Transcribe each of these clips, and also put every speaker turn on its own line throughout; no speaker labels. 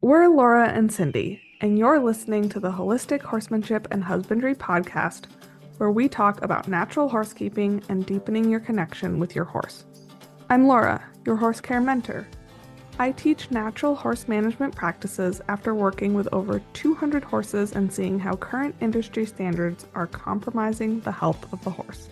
We're Laura and Cindy, and you're listening to the Holistic Horsemanship and Husbandry podcast, where we talk about natural horsekeeping and deepening your connection with your horse. I'm Laura, your horse care mentor. I teach natural horse management practices after working with over 200 horses and seeing how current industry standards are compromising the health of the horse.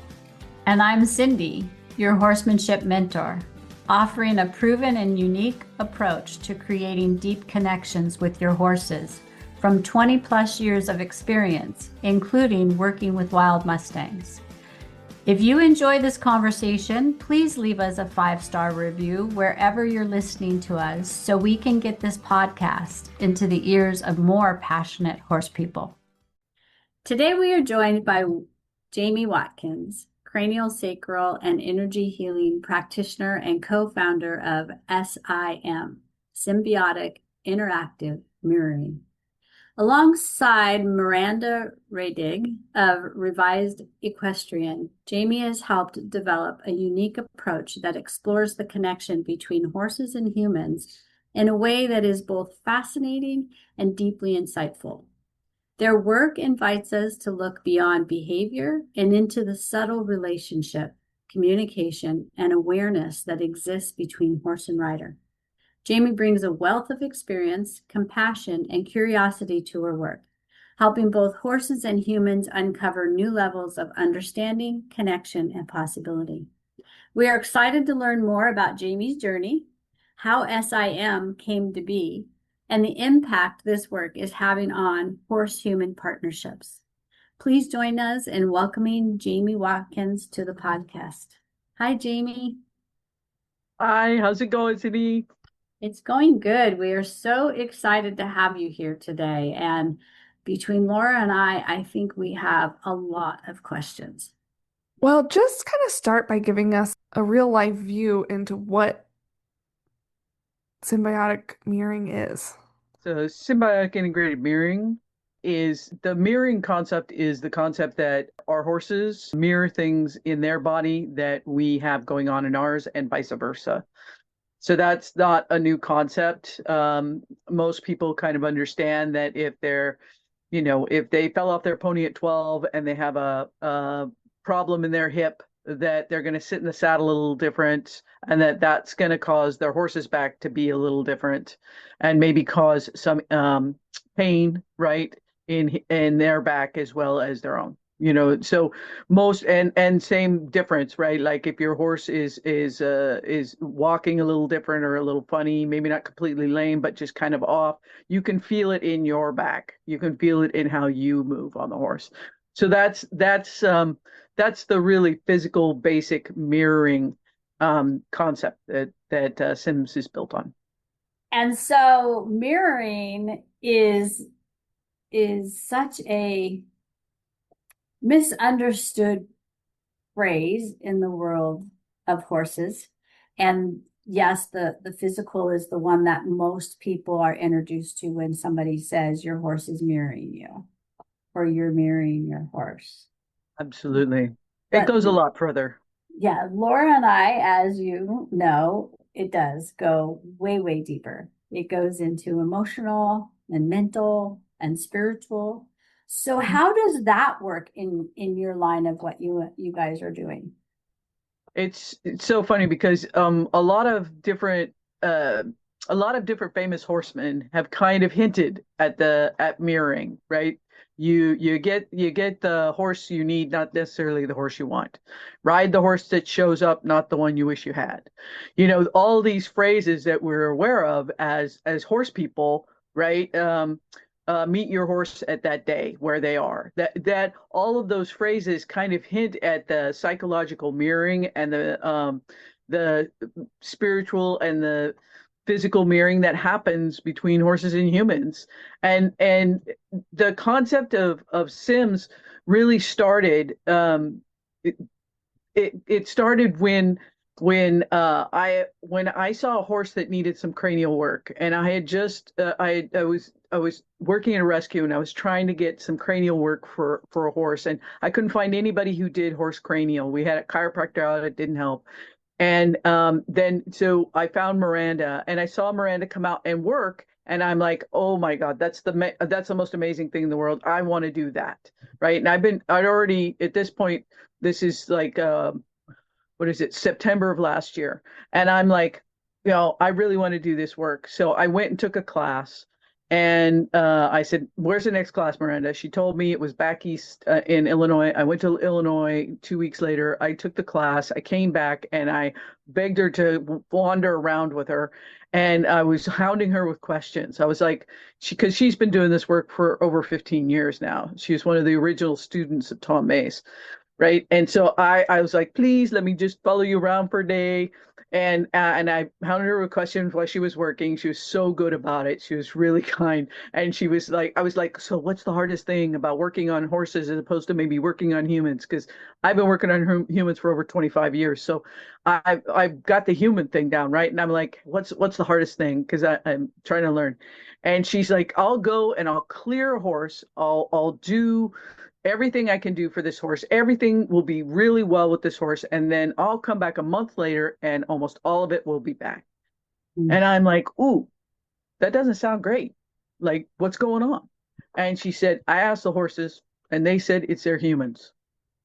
And I'm Cindy, your horsemanship mentor, offering a proven and unique approach to creating deep connections with your horses from 20 plus years of experience, including working with wild Mustangs. If you enjoy this conversation, please leave us a 5-star review wherever you're listening to us so we can get this podcast into the ears of more passionate horse people. Today we are joined by Jamie Watkins, cranial, sacral, and energy healing practitioner and co-founder of SIM, Symbiotic Interactive Mirroring. Alongside Miranda Redig of Revised Equestrian, Jamie has helped develop a unique approach that explores the connection between horses and humans in a way that is both fascinating and deeply insightful. Their work invites us to look beyond behavior and into the subtle relationship, communication, and awareness that exists between horse and rider. Jamie brings a wealth of experience, compassion, and curiosity to her work, helping both horses and humans uncover new levels of understanding, connection, and possibility. We are excited to learn more about Jamie's journey, how SIM came to be, and the impact this work is having on horse-human partnerships. Please join us in welcoming Jamie Watkins to the podcast. Hi, Jamie.
Hi, how's it going, Cindy?
It's going good. We are so excited to have you here today. And between Laura and I think we have a lot of questions.
Well, just kind of start by giving us a real life view into what symbiotic mirroring is.
So, symbiotic integrated mirroring is the mirroring concept is the concept that our horses mirror things in their body that we have going on in ours and vice versa. So that's not a new concept. Most people kind of understand that if if they fell off their pony at 12 and they have a problem in their hip, that they're going to sit in the saddle a little different, and that's going to cause their horse's back to be a little different, and maybe cause some pain, right, in their back as well as their own. So most and same difference, right? Like if your horse is walking a little different or a little funny, maybe not completely lame, but just kind of off, you can feel it in your back. You can feel it in how you move on the horse. So that's the really physical, basic mirroring concept that Sims is built on.
And so mirroring is such a misunderstood phrase in the world of horses. And yes, the physical is the one that most people are introduced to when somebody says your horse is mirroring you or you're mirroring your horse.
Absolutely.
But
it goes a lot further.
Yeah, Laura and I, as you know, it does go way, way deeper. It goes into emotional and mental and spiritual. So how does that work in your line of what you guys are doing?
It's so funny because a lot of different famous horsemen have kind of hinted at mirroring, right? You get the horse you need, not necessarily the horse you want. Ride the horse that shows up, not the one you wish you had. All these phrases that we're aware of as horse people, right? Meet your horse at that day where they are. That all of those phrases kind of hint at the psychological mirroring and the spiritual and the physical mirroring that happens between horses and humans. And the concept of Sims really started. It started when I saw a horse that needed some cranial work, and I had just I was working in a rescue, and I was trying to get some cranial work for a horse, and I couldn't find anybody who did horse cranial. We had a chiropractor out, it didn't help. And then so I found Miranda, and I saw Miranda come out and work And I'm like, oh my God, that's the most amazing thing in the world. I want to do that. Right. And I'd already at this point, this is like what is it, September of last year. And I'm like, I really want to do this work. So I went and took a class. And I said, where's the next class, Miranda? She told me it was back east in Illinois. I went to Illinois 2 weeks later. I took the class. I came back and I begged her to wander around with her. And I was hounding her with questions. I was like, because she's been doing this work for over 15 years now. She was one of the original students of Tom Mace. Right. And so I was like, please let me just follow you around for a day. And I hounded her with questions while she was working. She was so good about it. She was really kind. And she was like, I was like, so what's the hardest thing about working on horses as opposed to maybe working on humans? Because I've been working on humans for over 25 years. So I've got the human thing down, right? And I'm like, what's the hardest thing? Because I'm trying to learn. And she's like, I'll go and I'll clear a horse. I'll do everything I can do for this horse. Everything will be really well with this horse. And then I'll come back a month later and almost all of it will be back. And I'm like, ooh, that doesn't sound great. Like, what's going on? And she said, I asked the horses and they said it's their humans.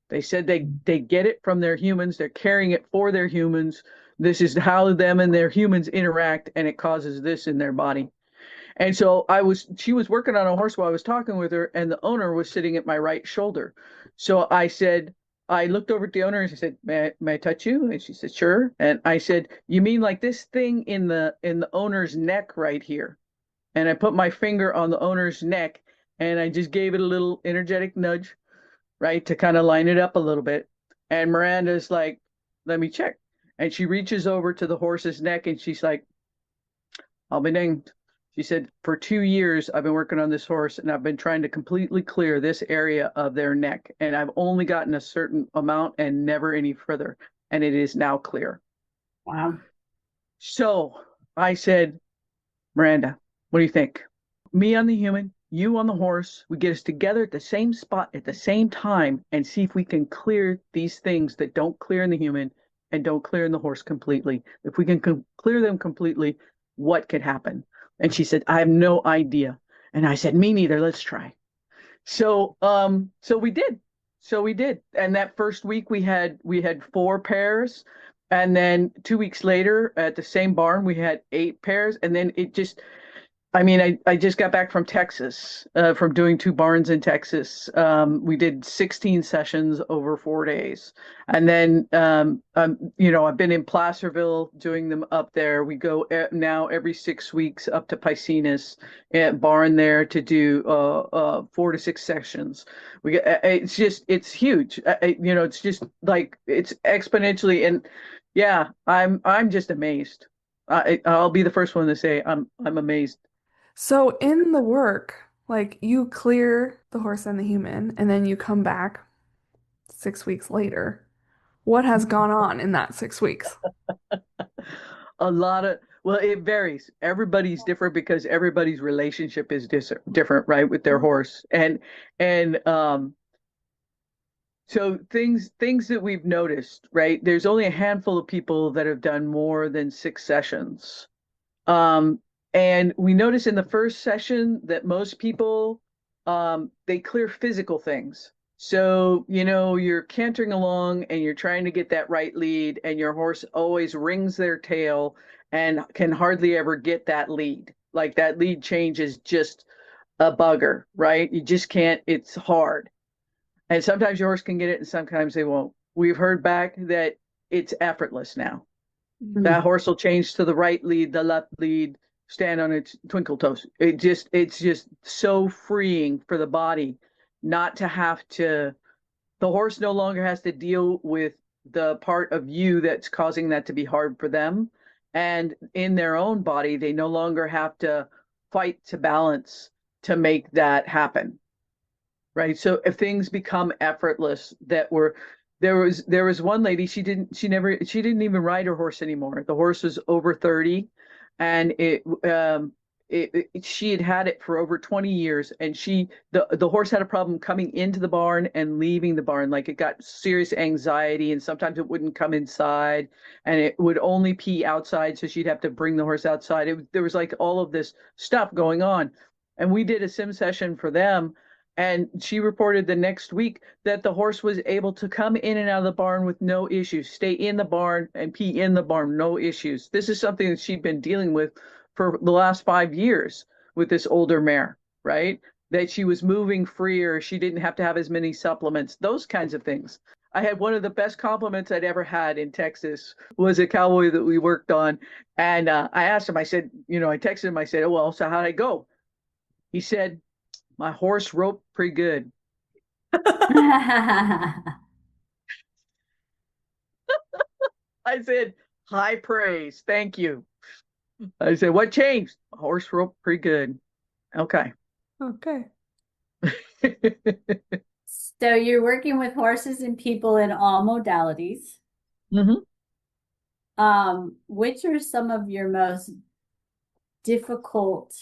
They said they get it from their humans. They're carrying it for their humans. This is how them and their humans interact, and it causes this in their body. And so she was working on a horse while I was talking with her, and the owner was sitting at my right shoulder. So I looked over at the owner and I said, may I touch you? And she said, sure. And I said, you mean like this thing in the owner's neck right here? And I put my finger on the owner's neck and I just gave it a little energetic nudge, right, to kind of line it up a little bit. And Miranda's like, let me check. And she reaches over to the horse's neck and she's like, I'll be danged. She said, for 2 years, I've been working on this horse and I've been trying to completely clear this area of their neck. And I've only gotten a certain amount and never any further. And it is now clear.
Wow.
So I said, Miranda, what do you think? Me on the human, you on the horse, we get us together at the same spot at the same time and see if we can clear these things that don't clear in the human and don't clear in the horse completely. If we can clear them completely, what could happen? And she said, I have no idea. And I said, me neither. Let's try. So we did. So we did. And that first week we had 4 pairs. And then 2 weeks later at the same barn, we had 8 pairs. And then I just got back from Texas, from doing 2 barns in Texas. We did 16 sessions over 4 days. And then, I've been in Placerville doing them up there. We go now every 6 weeks up to Piscinas at barn there to do 4 to 6 sessions. It's huge. It's just like it's exponentially. And yeah, I'm just amazed. I'll be the first one to say I'm amazed.
So in the work, like you clear the horse and the human, and then you come back 6 weeks later. What has gone on in that 6 weeks?
Well, it varies. Everybody's different because everybody's relationship is different, right, with their horse. And so things that we've noticed, right? There's only a handful of people that have done more than 6 sessions. And we notice in the first session that most people, they clear physical things. So, you're cantering along and you're trying to get that right lead, and your horse always wrings their tail and can hardly ever get that lead. Like that lead change is just a bugger, right? You just can't, it's hard. And sometimes your horse can get it and sometimes they won't. We've heard back that it's effortless now. That horse will change to the right lead, the left lead, stand on its twinkle toes. It's just so freeing for the body not to have to, the horse no longer has to deal with the part of you that's causing that to be hard for them. And in their own body, they no longer have to fight to balance to make that happen. Right. So if things become effortless, there was one lady, she didn't even ride her horse anymore. The horse was over 30 and she had had it for over 20 years, and the horse had a problem coming into the barn and leaving the barn. Like, it got serious anxiety, and sometimes it wouldn't come inside, and it would only pee outside, so she'd have to bring the horse outside. There was like all of this stuff going on, and we did a sim session for them. And she reported the next week that the horse was able to come in and out of the barn with no issues, stay in the barn and pee in the barn, no issues. This is something that she'd been dealing with for the last 5 years with this older mare, right? That she was moving freer. She didn't have to have as many supplements, those kinds of things. I had one of the best compliments I'd ever had in Texas was a cowboy that we worked on. And I asked him, I said, I texted him, I said, oh, well, so how'd I go? He said, my horse roped pretty good. I said, high praise. Thank you. I said, what changed? Horse roped pretty good. Okay.
Okay.
So you're working with horses and people in all modalities.
hmm
Which are some of your most difficult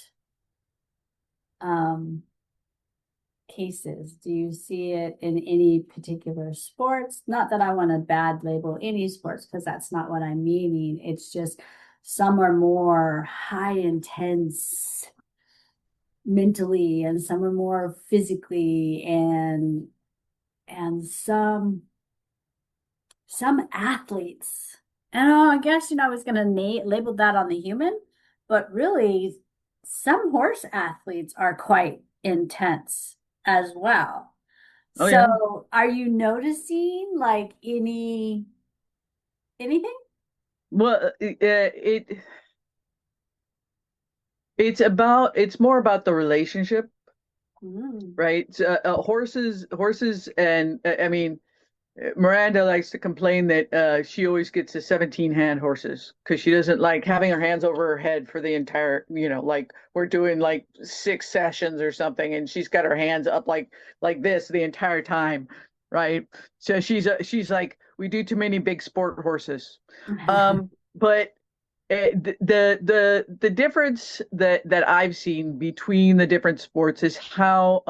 cases? Do you see it in any particular sports? Not that I want to bad label any sports, because that's not what I'm meaning. It's just some are more high intense mentally, and some are more physically, and some athletes. And I guess I was going to label that on the human, but really some horse athletes are quite intense as well.
Oh, yeah.
So are you noticing like anything?
Well, it's more about the relationship, right? Horses, and I mean, Miranda likes to complain that she always gets the 17-hand horses because she doesn't like having her hands over her head for the entire, like we're doing like 6 sessions or something, and she's got her hands up like this the entire time, right? So she's like, we do too many big sport horses. But the difference that I've seen between the different sports is how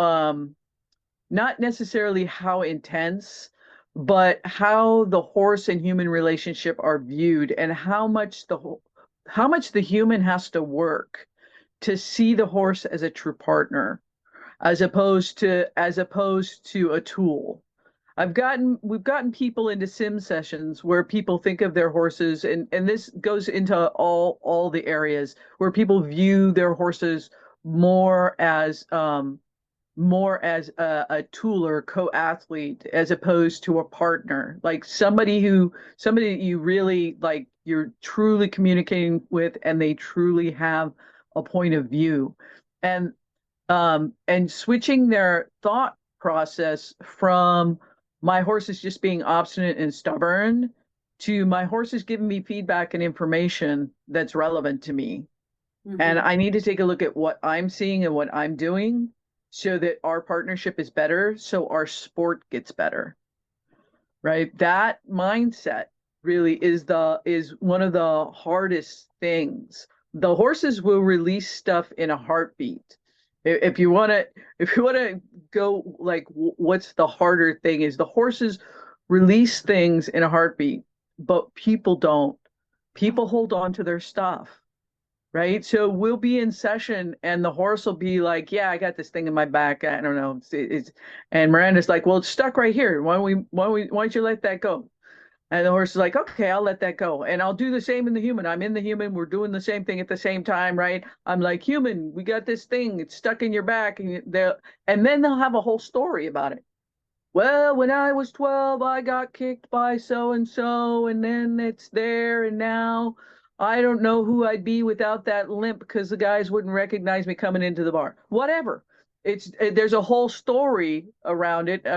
not necessarily how intense, but how the horse and human relationship are viewed, and how much the human has to work to see the horse as a true partner, as opposed to a tool. We've gotten people into sim sessions where people think of their horses, and this goes into all the areas where people view their horses more as a tool or a co-athlete as opposed to a partner, like somebody that you really like, you're truly communicating with, and they truly have a point of view. And switching their thought process from my horse is just being obstinate and stubborn to my horse is giving me feedback and information that's relevant to me. And I need to take a look at what I'm seeing and what I'm doing so that our partnership is better, so our sport gets better. Right? That mindset really is one of the hardest things. The horses will release stuff in a heartbeat. If you want to go like what's the harder thing is the horses release things in a heartbeat, but people don't. People hold on to their stuff, right? So we'll be in session and the horse will be like, yeah, I got this thing in my back. I don't know. And Miranda's like, well, it's stuck right here. Why don't you let that go? And the horse is like, okay, I'll let that go. And I'll do the same in the human. I'm in the human. We're doing the same thing at the same time, right? I'm like, human, we got this thing. It's stuck in your back. And then they'll have a whole story about it. Well, when I was 12, I got kicked by so and so, and then it's there, and now I don't know who I'd be without that limp because the guys wouldn't recognize me coming into the bar. Whatever. There's a whole story around it,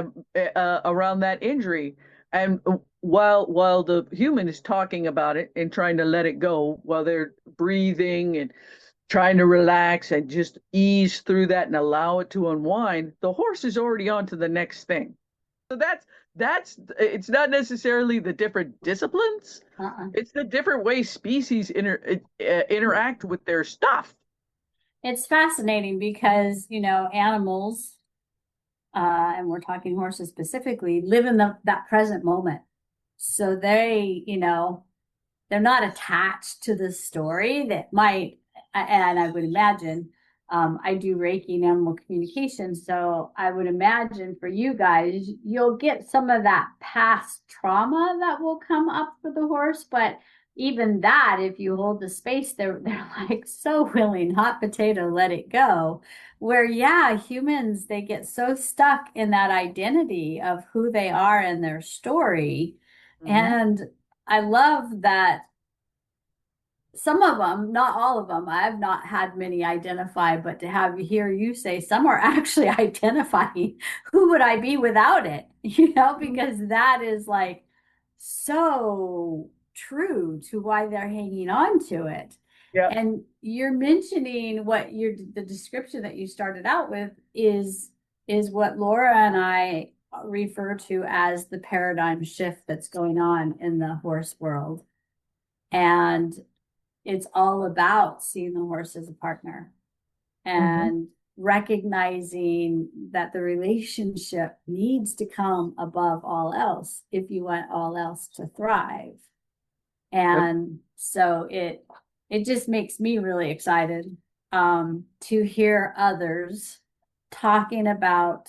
around that injury, and while the human is talking about it and trying to let it go, while they're breathing and trying to relax and just ease through that and allow it to unwind, the horse is already on to the next thing. So that's it's not necessarily the different disciplines. It's the different ways species interact with their stuff.
It's fascinating because, animals, and we're talking horses specifically, live in that present moment. So they're not attached to the story that might, and I would imagine, I do Reiki and animal communication. So I would imagine for you guys, you'll get some of that past trauma that will come up for the horse. But even that, if you hold the space, they're like so willing, hot potato, let it go. Where, yeah, humans, they get so stuck in that identity of who they are and their story.
Mm-hmm.
And I love that some of them, not all of them, I've not had many identify, but to have you hear you say some are actually identifying who would I be without it, because that is like so true to why they're hanging on to it.
Yeah.
And you're mentioning the description that you started out with is what Laura and I refer to as the paradigm shift that's going on in the horse world. And it's all about seeing the horse as a partner
Mm-hmm.
and recognizing that the relationship needs to come above all else if you want all else to thrive.
Yep.
And so it just makes me really excited to hear others talking about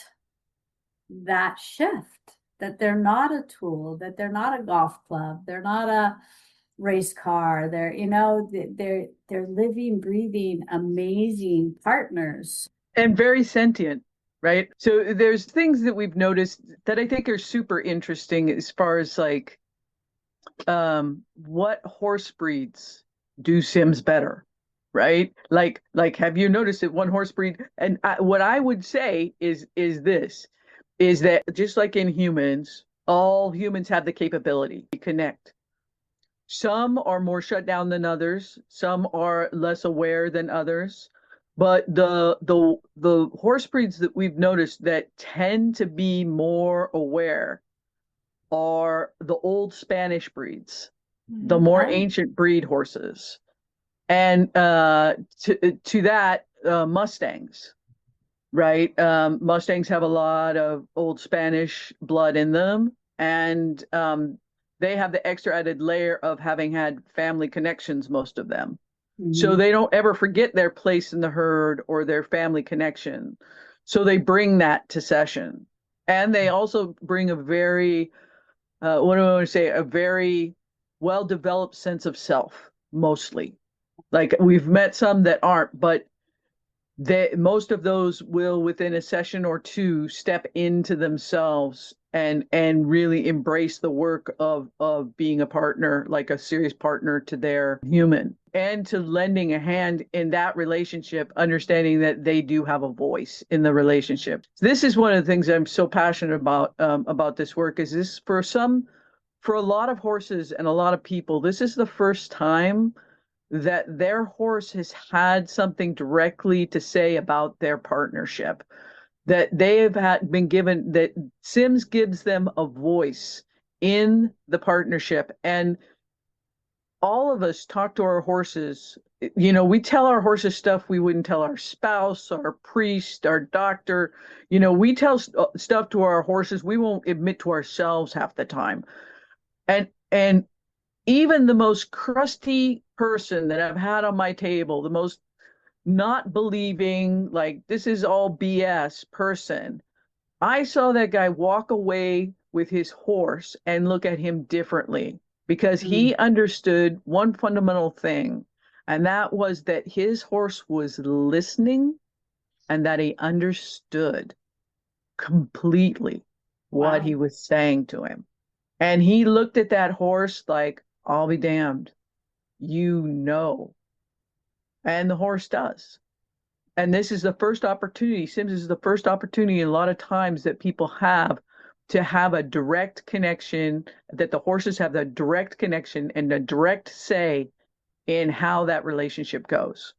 that shift, that they're not a tool, that they're not a golf club, they're not a race car. They're living, breathing, amazing partners.
And very sentient, right? So there's things that we've noticed that I think are super interesting as far as like what horse breeds do Sims better, right? Like have you noticed that one horse breed? And what I would say is that just like in humans, all humans have the capability to connect. Some are more shut down than others. Some are less aware than others. But the horse breeds that we've noticed that tend to be more aware are the old Spanish breeds, the more
Oh,
ancient breed horses, and to that Mustangs, right? Mustangs have a lot of old Spanish blood in them, and they have the extra added layer of having had family connections, most of them. So
mhm.
they don't ever forget their place in the herd or their family connection. So they bring that to session. And they also bring a very, what do I want to say, a very well developed sense of self, mostly. Like we've met some that aren't, but most of those will within a session or two step into themselves and really embrace the work of being a partner, like a serious partner to their human, and to lending a hand in that relationship, understanding that they do have a voice in the relationship. This is one of the things I'm so passionate about this work. Is this for a lot of horses and a lot of people, this is the first time that their horse has had something directly to say about their partnership, that they have been given, that Sims gives them a voice in the partnership. And all of us talk to our horses. We tell our horses stuff we wouldn't tell our spouse, our priest, our doctor. We tell stuff to our horses we won't admit to ourselves half the time. And even the most crusty person that I've had on my table, the most not believing, like this is all BS person, I saw that guy walk away with his horse and look at him differently because
Mm.
he understood one fundamental thing, and that was that his horse was listening and that he understood completely what he
Wow.
was saying to him. And he looked at that horse like, I'll be damned. You know. And the horse does. And this is the first opportunity, Sims is the first opportunity a lot of times that people have to have a direct connection, that the horses have the direct connection and a direct say in how that relationship goes.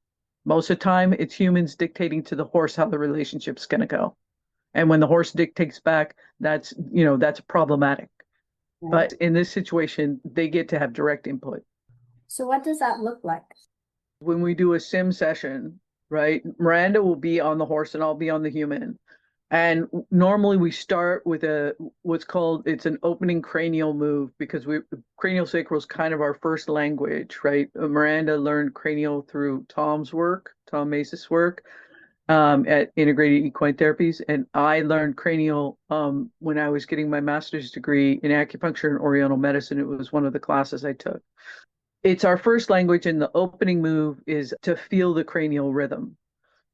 Most of the time, it's humans dictating to the horse how the relationship's going to go. And when the horse dictates back, that's problematic.
Right.
But in this situation, they get to have direct input.
So what does that look like?
When we do a sim session, right? Miranda will be on the horse and I'll be on the human. And normally we start with what's called, it's an opening cranial move, because cranial sacral is kind of our first language, right? Miranda learned cranial through Tom Mace's work, at Integrated Equine Therapies. And I learned cranial when I was getting my master's degree in acupuncture and oriental medicine. It was one of the classes I took. It's our first language, and the opening move is to feel the cranial rhythm.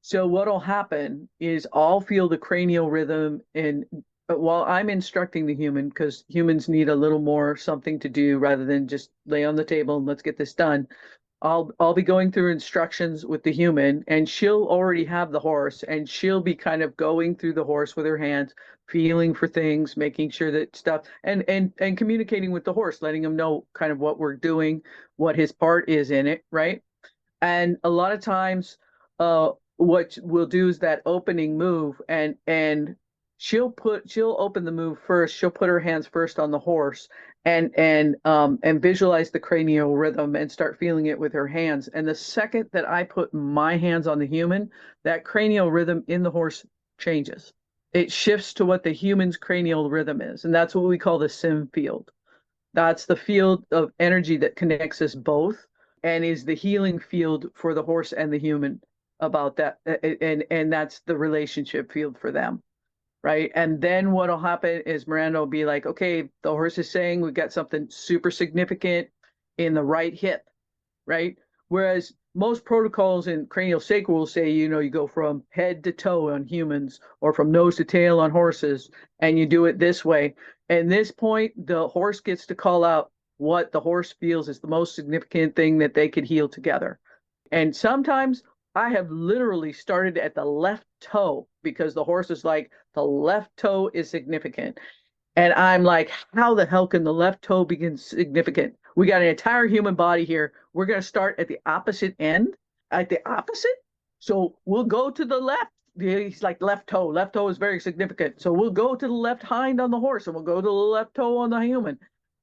So what'll happen is I'll feel the cranial rhythm, and while I'm instructing the human, because humans need a little more something to do rather than just lay on the table and let's get this done. I'll be going through instructions with the human, and she'll already have the horse, and she'll be kind of going through the horse with her hands, feeling for things, making sure that stuff, and communicating with the horse, letting him know kind of what we're doing, what his part is in it, right? And a lot of times, what we'll do is that opening move, and she'll open the move first. She'll put her hands first on the horse, and visualize the cranial rhythm and start feeling it with her hands. And the second that I put my hands on the human, that cranial rhythm in the horse changes. It shifts to what the human's cranial rhythm is, and that's what we call the sim field. That's the field of energy that connects us both, and is the healing field for the horse and the human about that. And that's the relationship field for them, right? And then what'll happen is Miranda will be like, okay, the horse is saying we got something super significant in the right hip, right? Whereas most protocols in cranial sacral will say, you go from head to toe on humans, or from nose to tail on horses, and you do it this way. And this point, the horse gets to call out what the horse feels is the most significant thing that they could heal together. And sometimes I have literally started at the left toe, because the horse is like, the left toe is significant. And I'm like, how the hell can the left toe be significant? We got an entire human body here. We're going to start at the opposite end, at the opposite. So we'll go to the left. He's like, left toe. Left toe is very significant. So we'll go to the left hind on the horse, and we'll go to the left toe on the human.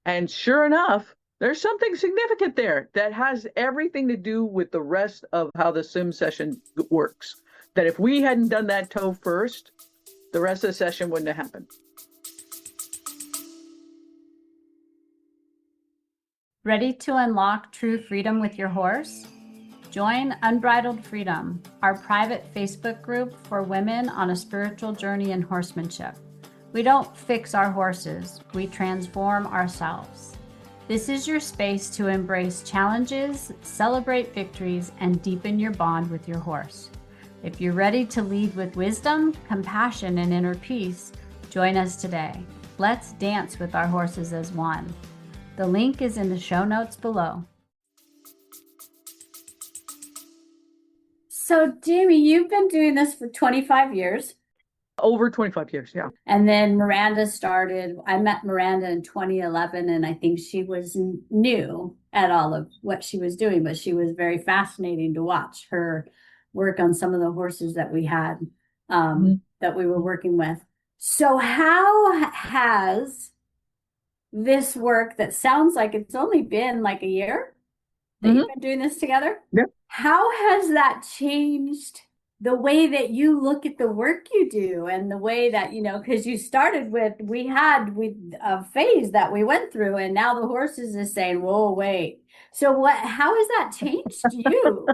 And sure enough, there's something significant there that has everything to do with the rest of how the sim session works. That if we hadn't done that toe first, the rest of the session wouldn't have happened.
Ready to unlock true freedom with your horse? Join Unbridled Freedom, our private Facebook group for women on a spiritual journey in horsemanship. We don't fix our horses, we transform ourselves. This is your space to embrace challenges, celebrate victories, and deepen your bond with your horse. If you're ready to lead with wisdom, compassion, and inner peace, join us today. Let's dance with our horses as one. The link is in the show notes below. So, Jamie, you've been doing this for 25 years.
Over 25 years, yeah.
And then Miranda started. I met Miranda in 2011, and I think she was new at all of what she was doing, but she was very fascinating to watch her work on some of the horses that we had, that we were working with. So how has this work, that sounds like it's only been like a year that you've been doing this together?
Yep.
How has that changed the way that you look at the work you do, and the way that, because you started with, we had a phase that we went through, and now the horses is saying, whoa, wait. So how has that changed you?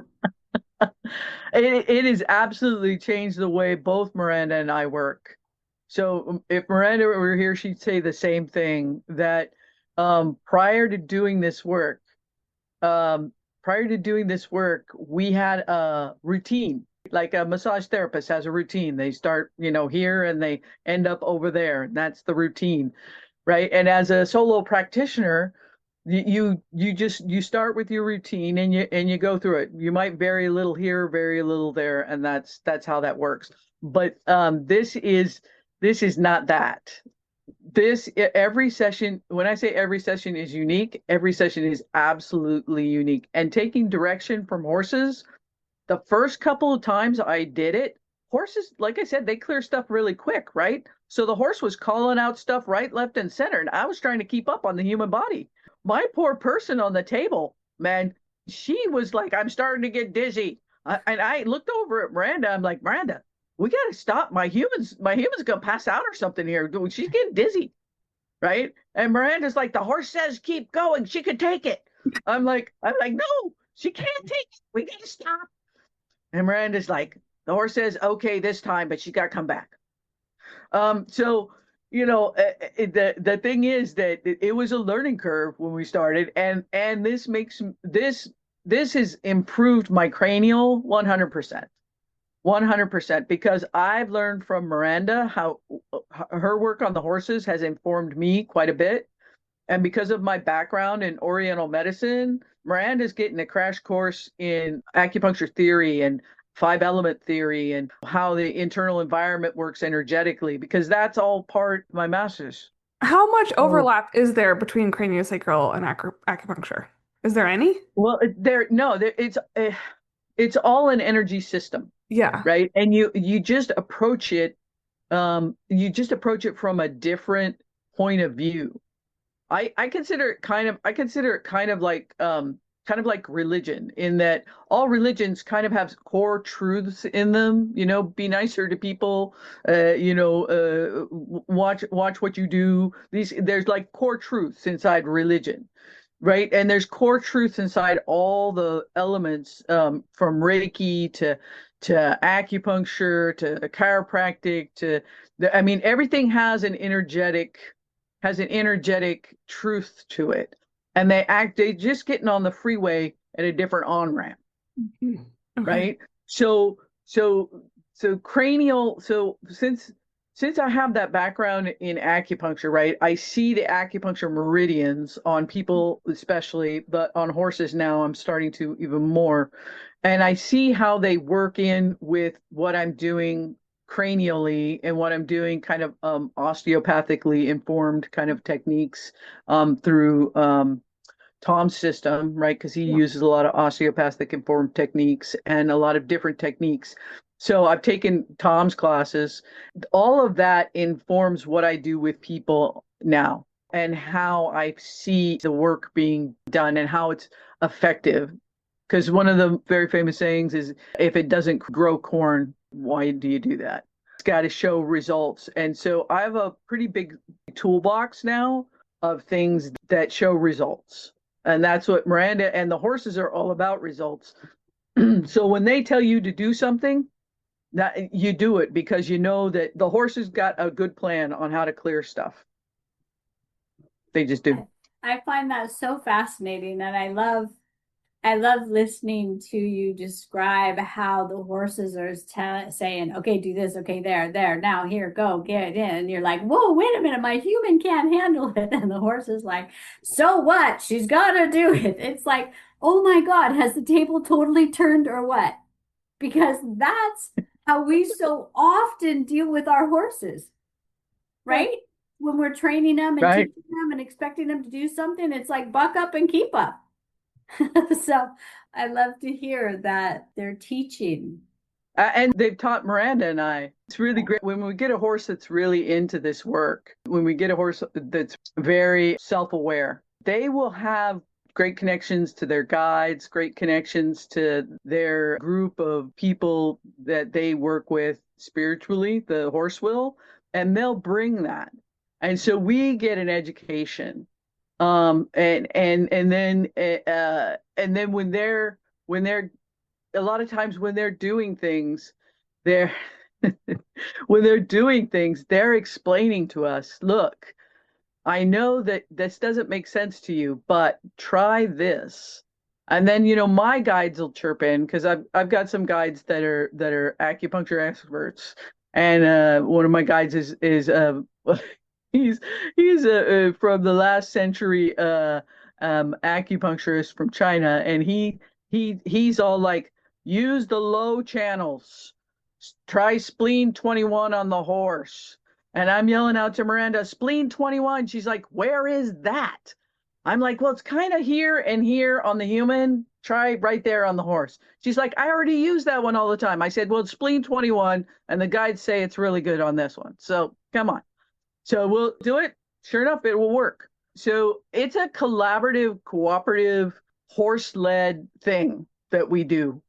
It has absolutely changed the way both Miranda and I work. So if Miranda were here, she'd say the same thing, that prior to doing this work, we had a routine. Like a massage therapist has a routine. They start, here, and they end up over there. And that's the routine, right? And as a solo practitioner, you start with your routine, and you go through it. You might vary a little here, vary a little there, and that's how that works. But this is not that. Every session, when I say every session is unique, every session is absolutely unique. And taking direction from horses, the first couple of times I did it, horses, like I said, they clear stuff really quick, right? So the horse was calling out stuff right, left, and center, and I was trying to keep up on the human body. My poor person on the table, man, she was like, I'm starting to get dizzy. And I looked over at Miranda. I'm like, Miranda, we got to stop. My human's gonna pass out or something here. She's getting dizzy, right? And Miranda's like, the horse says keep going. She can take it. I'm like, no, she can't take it. We got to stop. And Miranda's like, the horse says okay this time, but she got to come back. So the thing is that it was a learning curve when we started, and this has improved my cranial 100%. 100%, because I've learned from Miranda how her work on the horses has informed me quite a bit. And because of my background in Oriental medicine, Miranda's getting a crash course in acupuncture theory and five element theory and how the internal environment works energetically, because that's all part of my master's.
How much
Oh.
overlap is there between craniosacral and acupuncture? Is there any?
Well, there no, there, it's all an energy system,
Yeah.
right? And you just approach it from a different point of view. I consider it kind of like religion, in that all religions kind of have core truths in them. Be nicer to people. Watch what you do. There's like core truths inside religion, right? And there's core truths inside all the elements, from Reiki to acupuncture to chiropractic I mean, everything has an energetic truth to it. And they just getting on the freeway at a different on ramp,
Mhm. Okay.
right? So cranial. So since I have that background in acupuncture, right? I see the acupuncture meridians on people, especially, but on horses now I'm starting to even more. And I see how they work in with what I'm doing cranially and what I'm doing kind of osteopathically informed kind of techniques, through Tom's system, right? Because he
Yeah.
uses a lot of osteopathic informed techniques and a lot of different techniques. So I've taken Tom's classes. All of that informs what I do with people now and how I see the work being done and how it's effective. Because one of the very famous sayings is, if it doesn't grow corn, why do you do that? It's got to show results. And so I have a pretty big toolbox now of things that show results. And that's what Miranda and the horses are all about, results. So when they tell you to do something, that you do it because you know that the horses got a good plan on how to clear stuff. They just do.
I find that so fascinating, and I love listening to you describe how the horses are saying, okay, do this, okay, there, now, here, go, get it in. And you're like, whoa, wait a minute, my human can't handle it. And the horse is like, so what? She's got to do it. It's like, oh my God, has the table totally turned or what? Because that's how we so often deal with our horses,
Right.
right? When we're training them and
Right.
teaching them and expecting them to do something, it's like buck up and keep up. So I love to hear that they're teaching.
And they've taught Miranda and I. It's really great when we get a horse that's really into this work, when we get a horse that's very self aware, they will have great connections to their guides, great connections to their group of people that they work with spiritually, the horse will, and they'll bring that. And so we get an education. And then when they're a lot of times when they're doing things, they're when they're doing things, they're explaining to us, look, I know that this doesn't make sense to you, but try this. And then, my guides will chirp in, because I've got some guides that are acupuncture experts. And one of my guides is he's from the last century acupuncturist from China, and he's all like, use the low channels. Try spleen 21 on the horse. And I'm yelling out to Miranda, spleen 21. She's like, where is that? I'm like, well, it's kind of here and here on the human. Try right there on the horse. She's like, I already use that one all the time. I said, well, it's spleen 21, and the guides say it's really good on this one. So come on. So we'll do it. Sure enough, it will work. So it's a collaborative, cooperative, horse-led thing that we do.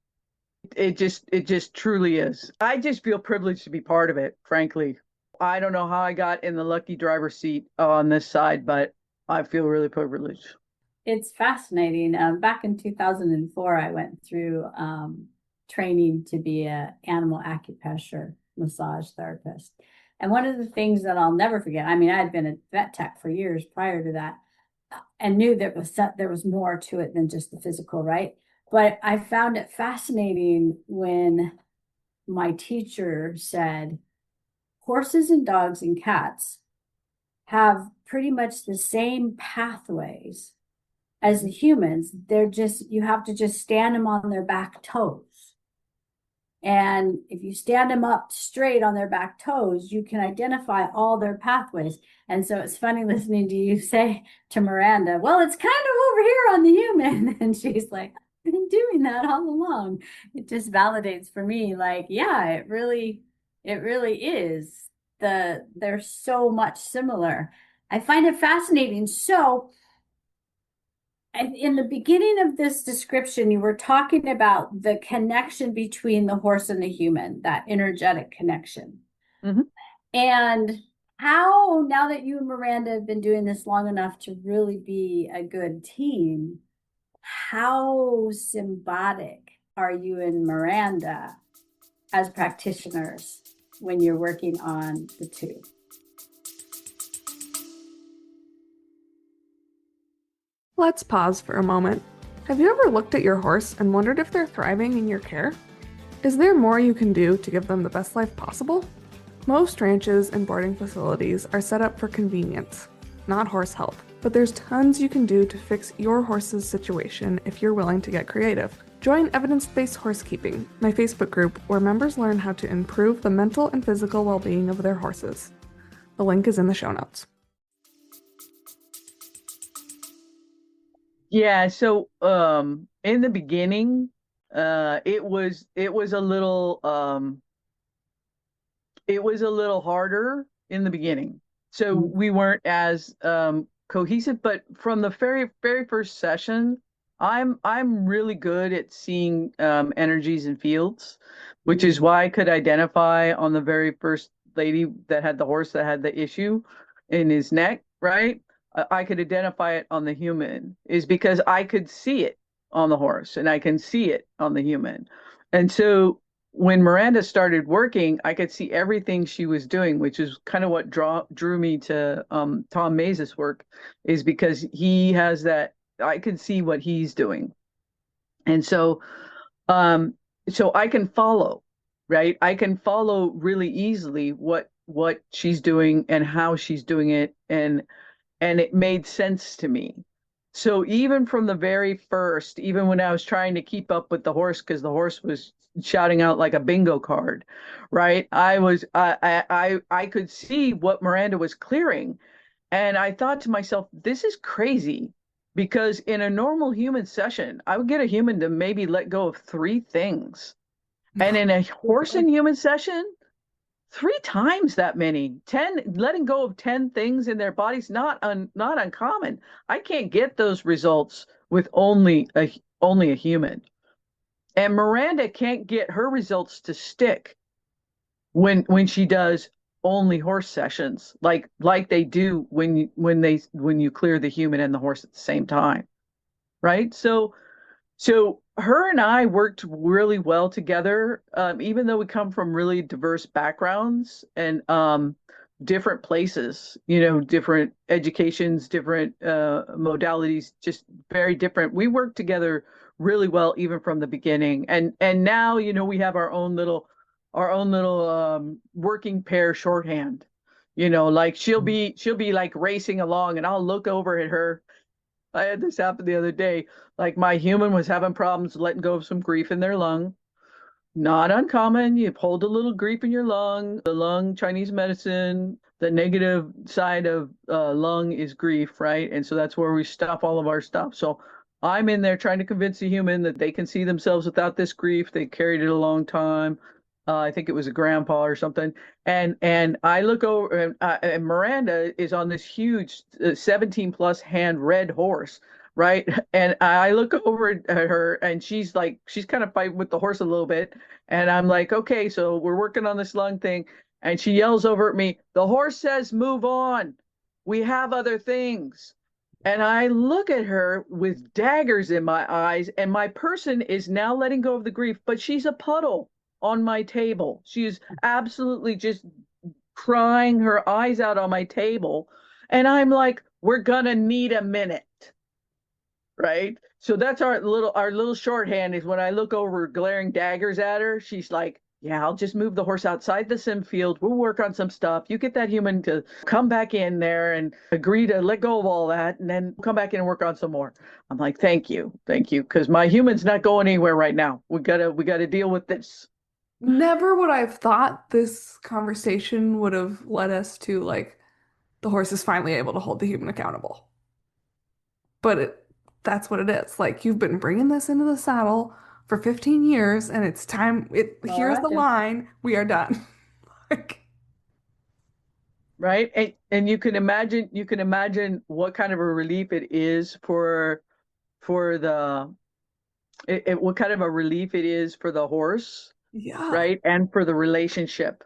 It just truly is. I just feel privileged to be part of it, frankly. I don't know how I got in the lucky driver's seat on this side, but I feel really privileged.
It's fascinating. Back in 2004, I went through training to be an animal acupressure massage therapist. And one of the things that I'll never forget, I mean, I had been a vet tech for years prior to that, and knew there was more to it than just the physical, right? But I found it fascinating when my teacher said, horses and dogs and cats have pretty much the same pathways as the humans. They're just, you have to just stand them on their back toes. And if you stand them up straight on their back toes, you can identify all their pathways. And so it's funny listening to you say to Miranda, well, it's kind of over here on the human. And she's like, I've been doing that all along. It just validates for me, like, yeah, it really is. They're so much similar. I find it fascinating. So in the beginning of this description, you were talking about the connection between the horse and the human, that energetic connection.
Mhm.
And how, now that you and Miranda have been doing this long enough to really be a good team, how symbiotic are you and Miranda as practitioners when you're working on the two?
Let's pause for a moment. Have you ever looked at your horse and wondered if they're thriving in your care? Is there more you can do to give them the best life possible? Most ranches and boarding facilities are set up for convenience, not horse health, but there's tons you can do to fix your horse's situation if you're willing to get creative. Join Evidence-Based Horsekeeping, my Facebook group where members learn how to improve the mental and physical well-being of their horses. The link is in the show notes.
Yeah, so in the beginning, it was a little harder in the beginning. So we weren't as cohesive, but from the very very first session, I'm really good at seeing energies and fields, which is why I could identify on the very first lady that had the horse that had the issue in his neck, right? I could identify it on the human is because I could see it on the horse and I can see it on the human. And so when Miranda started working, I could see everything she was doing, which is kind of what drew me to Tom Mays' work, is because he has that, I could see what he's doing. And um, so I can follow, right? I can follow really easily what she's doing and how she's doing it, and it made sense to me. So even from the very first, even when I was trying to keep up with the horse because the horse was shouting out like a bingo card, right? I could see what Miranda was clearing, and I thought to myself, this is crazy because in a normal human session, I would get a human to maybe let go of three things. And in a horse and human session, three times that many. 10, letting go of 10 things in their bodies, not uncommon. I can't get those results with only a human. And Miranda can't get her results to stick when she does only horse sessions, like they do when you clear the human and the horse at the same time, right? So her and I worked really well together, even though we come from really diverse backgrounds and different places, different educations, different modalities, just very different. We worked together really well even from the beginning. And now, we have our own little working pair shorthand. Like she'll be like racing along and I'll look over at her. I had this happen the other day. Like my human was having problems letting go of some grief in their lung. Not uncommon. You hold a little grief in your lung. The lung, Chinese medicine, the negative side of lung is grief, right? And so that's where we stop all of our stuff. So I'm in there trying to convince the human that they can see themselves without this grief. They carried it a long time. I think it was a grandpa or something. And I look over and Miranda is on this huge 17 plus hand red horse. right? And I look over at her and she's kind of fighting with the horse a little bit. And I'm like, okay, so we're working on this lung thing. And she yells over at me, the horse says, move on. We have other things. And I look at her with daggers in my eyes, and my person is now letting go of the grief, but she's a puddle on my table. She's absolutely just crying her eyes out on my table. And I'm like, we're gonna need a minute, right? So that's our little shorthand is when I look over glaring daggers at her, she's like, yeah, I'll just move the horse outside the sim field. We'll work on some stuff. You get that human to come back in there and agree to let go of all that and then come back in and work on some more. I'm like, thank you. Thank you. Because my human's not going anywhere right now. We gotta deal with this.
Never would I have thought this conversation would have led us to like the horse is finally able to hold the human accountable. But that's what it is. Like you've been bringing this into the saddle for 15 years and it's time here's the line, we are done. Like
Right. And you can imagine what kind of a relief it is for the what kind of a relief it is for the horse,
yeah.
right? And for the relationship.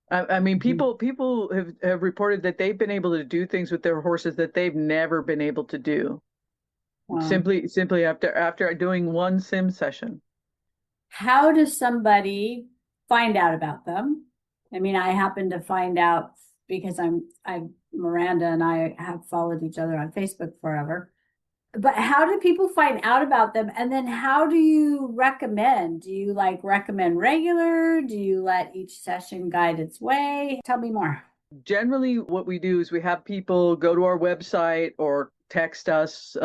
I mean,
Mhm.
people have reported that they've been able to do things with their horses that they've never been able to do
Wow.
simply after doing one sim session.
How does somebody find out about them? I mean, I happen to find out because Miranda and I have followed each other on Facebook forever. But how do people find out about them? And then how do you recommend? Do you like recommend regular? Do you let each session guide its way? Tell me more.
Generally, what we do is we have people go to our website or text us.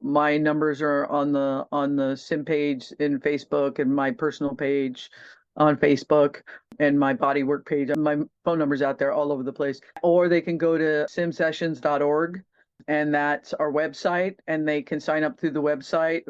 My numbers are on the sim page in Facebook and my personal page on Facebook and my bodywork page. My phone number's out there all over the place. Or they can go to simsessions.org, and that's our website, and they can sign up through the website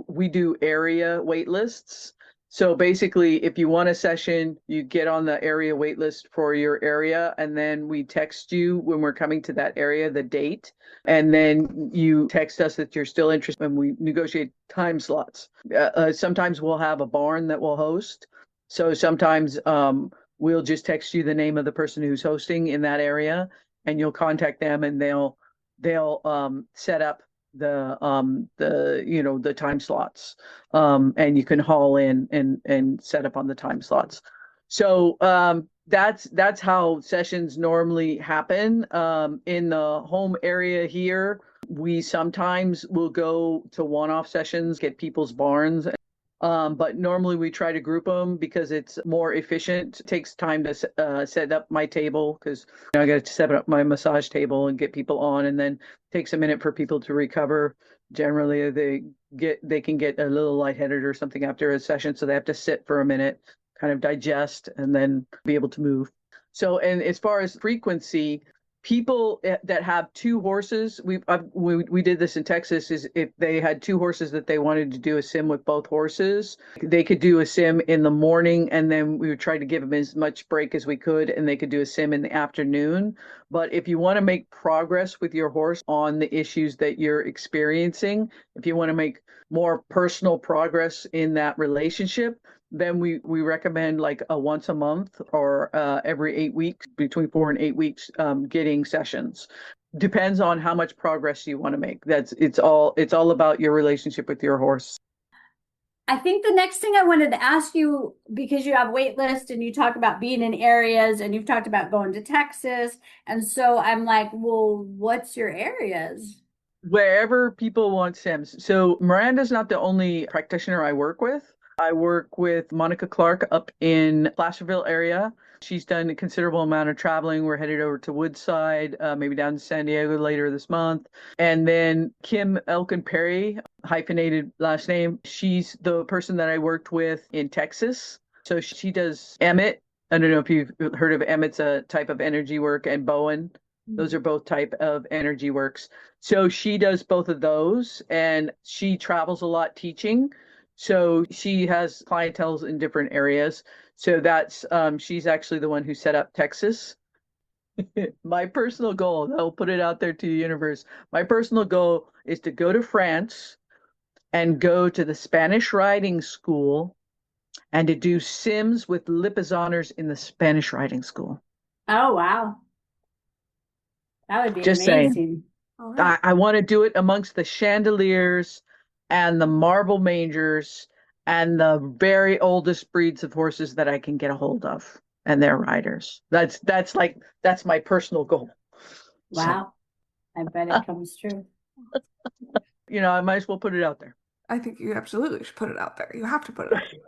we do area wait lists. So basically, if you want a session, you get on the area wait list for your area, and then we text you when we're coming to that area, the date, and then you text us that you're still interested, and we negotiate time slots. Sometimes we'll have a barn that will host. So sometimes we'll just text you the name of the person who's hosting in that area, and you'll contact them, and they'll set up the time slots, and you can haul in and set up on the time slots. So that's how sessions normally happen. In the home area here, we sometimes will go to one-off sessions, get people's barns. But normally we try to group them because it's more efficient. It takes time to set up my table because I got to set up my massage table and get people on, and then takes a minute for people to recover. Generally, they can get a little lightheaded or something after a session, so they have to sit for a minute, kind of digest, and then be able to move. So, and as far as frequency, people that have two horses, we did this in Texas, is if they had two horses that they wanted to do a sim with both horses, they could do a sim in the morning, and then we would try to give them as much break as we could, and they could do a sim in the afternoon. But if you want to make progress with your horse on the issues that you're experiencing, if you want to make more personal progress in that relationship, then we recommend like a once a month or every 8 weeks, between 4 and 8 weeks, getting sessions. Depends on how much progress you want to make. It's all about your relationship with your horse.
I think the next thing I wanted to ask you, because you have wait list and you talk about being in areas and you've talked about going to Texas. And so I'm like, well, what's your areas?
Wherever people want sims. So Miranda's not the only practitioner I work with. I work with Monica Clark up in Placerville area. She's done a considerable amount of traveling. We're headed over to Woodside, maybe down to San Diego later this month. And then Kim Elkin Perry, hyphenated last name. She's the person that I worked with in Texas. So she does Emmett. I don't know if you've heard of Emmett's a type of energy work, and Bowen. Those are both type of energy works. So she does both of those, and she travels a lot teaching. So she has clientels in different areas. So that's she's actually the one who set up Texas. My personal goal, I'll put it out there to the universe. My personal goal is to go to France and go to the Spanish riding school and to do Sims with Lipizzaners honors in the Spanish riding school.
Oh, wow. That would be
Just saying.
amazing.
All right.
I want to do it amongst the chandeliers and the marble mangers and the very oldest breeds of horses that I can get a hold of and their riders. That's my personal goal. So,
Wow. I bet it comes true.
I might as well put it out there.
I think you absolutely should put it out there. You have to put it out there.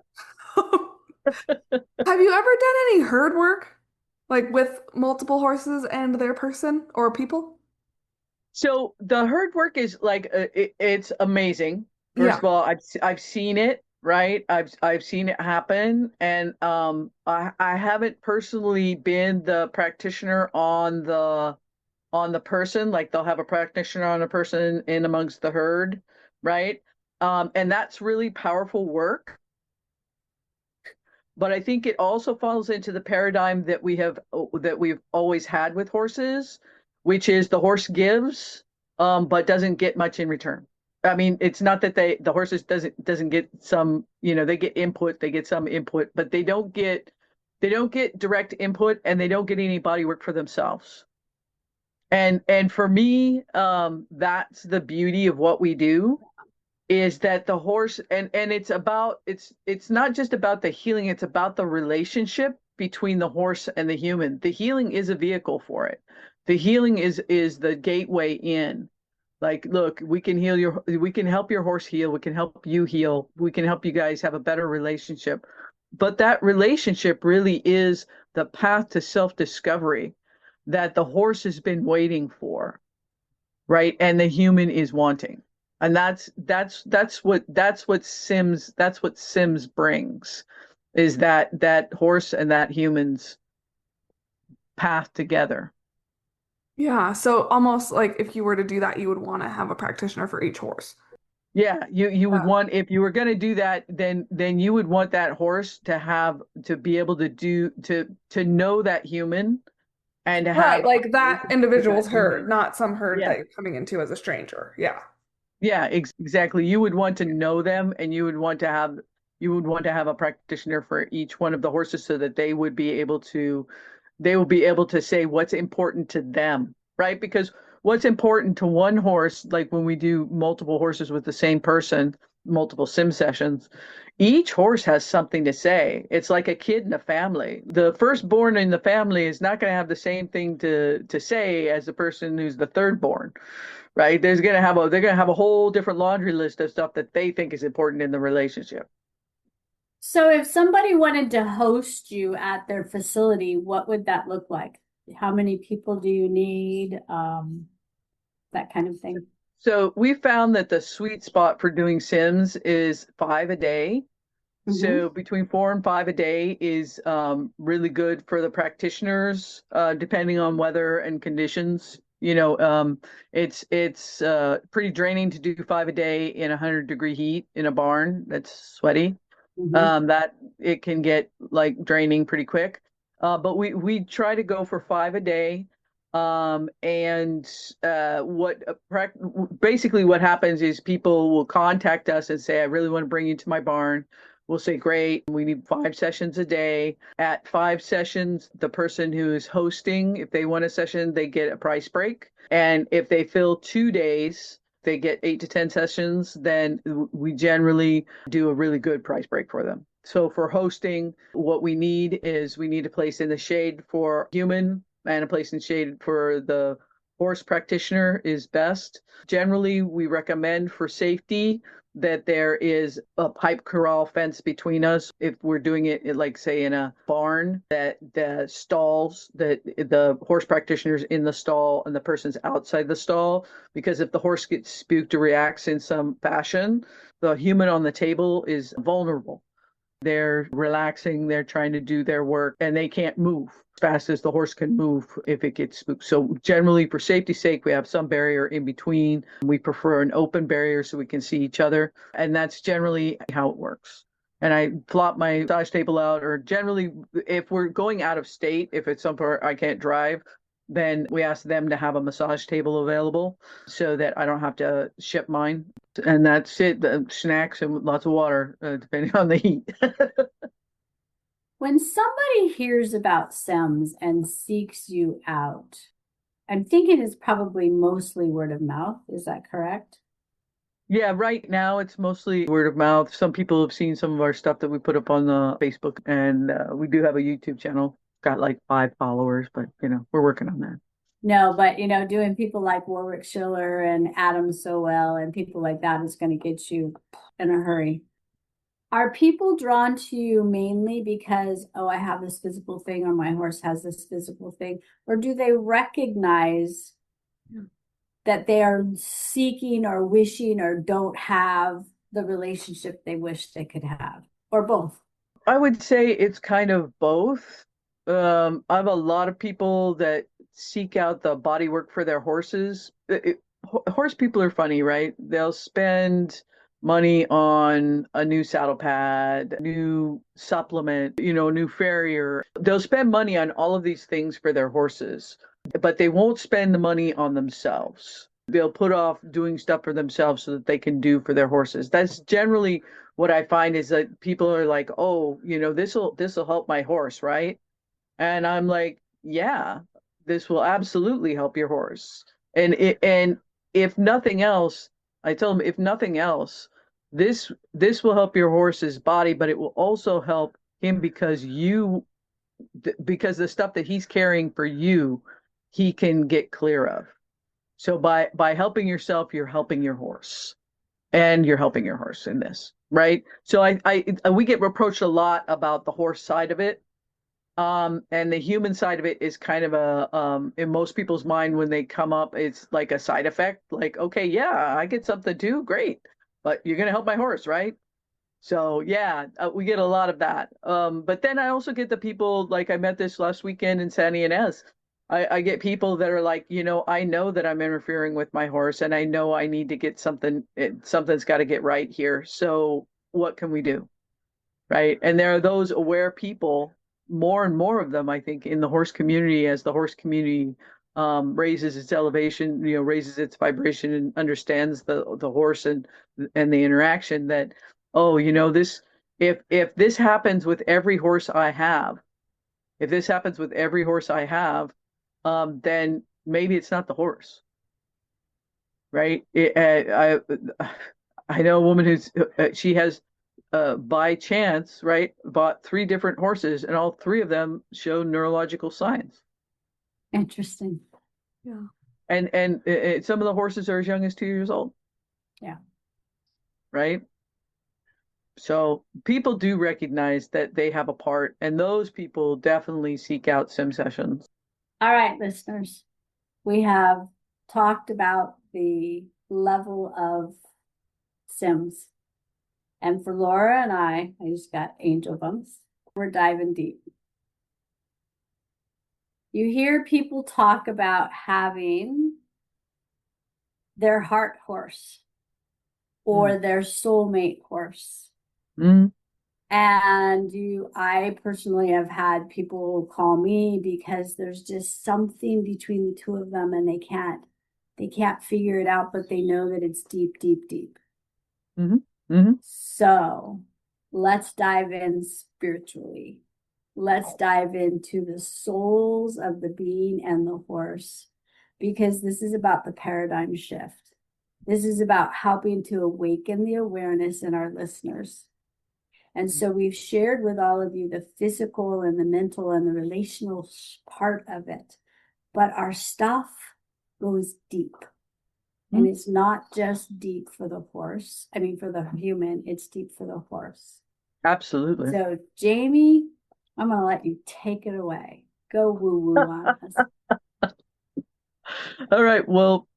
Have you ever done any herd work? Like with multiple horses and their person or people?
So the herd work is like it's amazing. First
Yeah.
of all, I've seen it, right? I've seen it happen, and I haven't personally been the practitioner on the person. Like they'll have a practitioner on a person in amongst the herd, right? And that's really powerful work. But I think it also falls into the paradigm that we've always had with horses, which is the horse gives, but doesn't get much in return. I mean, it's not that the horses doesn't get some, they get input, they get some input, but they don't get direct input and they don't get any body work for themselves. And for me, that's the beauty of what we do is that the horse and it's not just about the healing, it's about the relationship between the horse and the human. The healing is a vehicle for it. The healing is the gateway in. Like, look, we can help your horse heal, we can help you heal, we can help you guys have a better relationship. But that relationship really is the path to self-discovery that the horse has been waiting for, right? And the human is wanting. And that's what Sims brings, is that horse and that human's path together.
Yeah. So almost like if you were to do that, you would want to have a practitioner for each horse.
Yeah, you would
Yeah.
want, if you were going to do that, then you would want that horse to be able to know that human and to
Right.
have a
Like that
relationship with that
individual's herd,
human.
not some herd
Yeah.
that you're coming into as a stranger. Yeah.
Yeah, exactly. You would want to know them, and you would want to have a practitioner for each one of the horses so that they will be able to say what's important to them, right? Because what's important to one horse, like when we do multiple horses with the same person, multiple sim sessions, each horse has something to say. It's like a kid in a family. The firstborn in the family is not going to have the same thing to say as the person who's the third born, right? They're gonna have a whole different laundry list of stuff that they think is important in the relationship.
So if somebody wanted to host you at their facility, what would that look like? How many people do you need? That kind of thing.
So we found that the sweet spot for doing Sims is 5 a day.
Mm-hmm.
So between 4 and 5 a day is really good for the practitioners, depending on weather and conditions. It's pretty draining to do 5 a day in 100-degree heat in a barn that's sweaty.
Mm-hmm.
That it can get like draining pretty quick. But we try to go for 5 a day. And basically what happens is people will contact us and say, I really want to bring you to my barn. We'll say, great, we need 5 sessions a day. At 5 sessions, the person who is hosting, if they want a session, they get a price break. And if they fill 2 days, they get 8 to 10 sessions, then we generally do a really good price break for them. So for hosting, what we need a place in the shade for human and a place in shade for the horse practitioner is best. Generally, we recommend for safety that there is a pipe corral fence between us. If we're doing it, like say in a barn, that the stalls, that the horse practitioner's in the stall and the person's outside the stall, because if the horse gets spooked or reacts in some fashion, the human on the table is vulnerable. They're relaxing, they're trying to do their work, and they can't move as fast as the horse can move if it gets spooked. So generally, for safety's sake, we have some barrier in between. We prefer an open barrier so we can see each other, and that's generally how it works. And I flop my massage table out, or generally, if we're going out of state, if it's somewhere I can't drive, then we ask them to have a massage table available so that I don't have to ship mine. And that's it, the snacks and lots of water, depending on the heat.
When somebody hears about SIMS and seeks you out, I'm thinking it's probably mostly word of mouth. Is that correct?
Yeah, right now it's mostly word of mouth. Some people have seen some of our stuff that we put up on the Facebook, and we do have a YouTube channel. Got like 5 followers, but we're working on that.
No, but doing people like Warwick Schiller and Adam Sowell and people like that is going to get you in a hurry. Are people drawn to you mainly because, oh, I have this physical thing or my horse has this physical thing? Or do they recognize that they are seeking or wishing or don't have the relationship they wish they could have? Or both?
I would say it's kind of both. I have a lot of people that seek out the body work for their horses. Horse people are funny, right? They'll spend money on a new saddle pad, new supplement, new farrier. They'll spend money on all of these things for their horses, but they won't spend the money on themselves. They'll put off doing stuff for themselves so that they can do for their horses. That's generally what I find is that people are like, oh, this will help my horse, right? And I'm like, yeah, this will absolutely help your horse. And if nothing else, I tell them, if nothing else, this will help your horse's body, but it will also help him because the stuff that he's carrying for you, he can get clear of. So by helping yourself, you're helping your horse, and you're helping your horse in this, right? So I we get reproached a lot about the horse side of it. And the human side of it is kind of in most people's mind when they come up, it's like a side effect. Like, okay, yeah, I get something too, great, but you're gonna help my horse, right? So yeah, we get a lot of that. But then I also get the people like I met this last weekend in Santa Ynez. I get people that are like, I know that I'm interfering with my horse, and I know I need to get something. Something's got to get right here. So what can we do? Right? And there are those aware people, more and more of them, I think, in the horse community as the horse community raises its elevation, raises its vibration and understands the horse and the interaction that, oh, this if this happens with every horse I have, if this happens with every horse I have, then maybe it's not the horse, right? I know a woman who's she has by chance, right, bought 3 different horses, and all 3 of them show neurological signs.
Interesting.
Yeah.
And some of the horses are as young as 2 years old.
Yeah.
Right. So people do recognize that they have a part, and those people definitely seek out sim sessions.
All right, listeners, we have talked about the level of Sims. And for Laura and I just got angel bumps. We're diving deep. You hear people talk about having their heart horse or their soulmate horse.
Mm.
And I personally have had people call me because there's just something between the two of them and they can't figure it out, but they know that it's deep, deep, deep.
Mm-hmm. Mm-hmm.
So let's dive in spiritually. Let's dive into the souls of the being and the horse, because this is about the paradigm shift. This is about helping to awaken the awareness in our listeners. And so we've shared with all of you the physical and the mental and the relational part of it. But our stuff goes deep. And it's not just deep for the horse. I mean, for the human, it's deep for the horse.
Absolutely.
So, Jamie, I'm going to let you take it away. Go woo-woo on us.
All right. Well,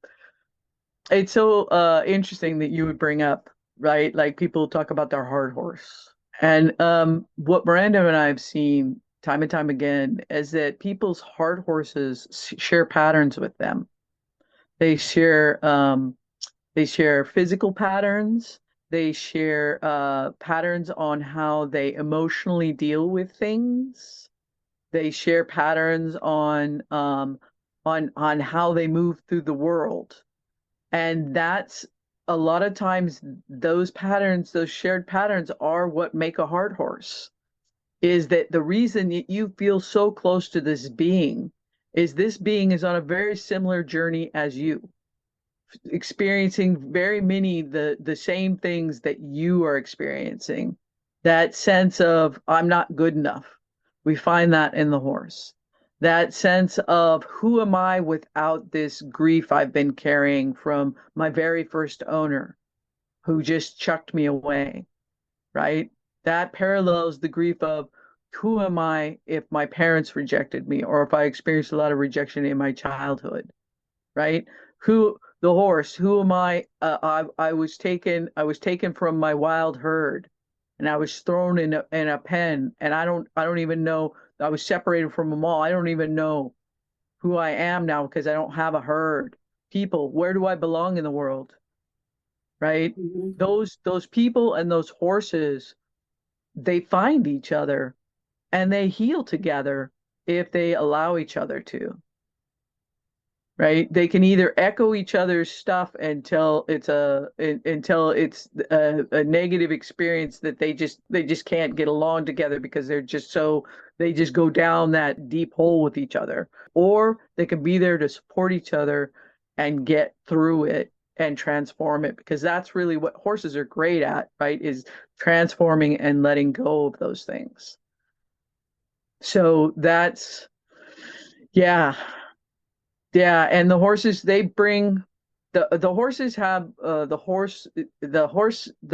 it's so interesting that you would bring up, right? Like people talk about their hard horse. And what Miranda and I have seen time and time again is that people's hard horses share patterns with them. They share physical patterns. They share patterns on how they emotionally deal with things. They share patterns on on how they move through the world. And that's a lot of times those patterns, those shared patterns are what make a heart horse. Is that the reason you feel so close to this being is on a very similar journey as you, experiencing very many the same things that you are experiencing. That sense of I'm not good enough. We find that in the horse. That sense of who am I without this grief I've been carrying from my very first owner who just chucked me away, right? That parallels the grief of who am I if my parents rejected me or if I experienced a lot of rejection in my childhood, right? Who the horse? Who am I? I was taken from my wild herd, and I was thrown in a pen, and I don't even know. I was separated from them all. I don't even know who I am now because I don't have a herd. People, where do I belong in the world? Right?
Mm-hmm.
Those people and those horses, they find each other and they heal together if they allow each other to. Right? They can either echo each other's stuff until it's a negative experience that they just can't get along together because they just go down that deep hole with each other. Or they can be there to support each other and get through it and transform it because that's really what horses are great at, right? Is transforming and letting go of those things. So that's yeah. Yeah, and the horses they bring the horses have the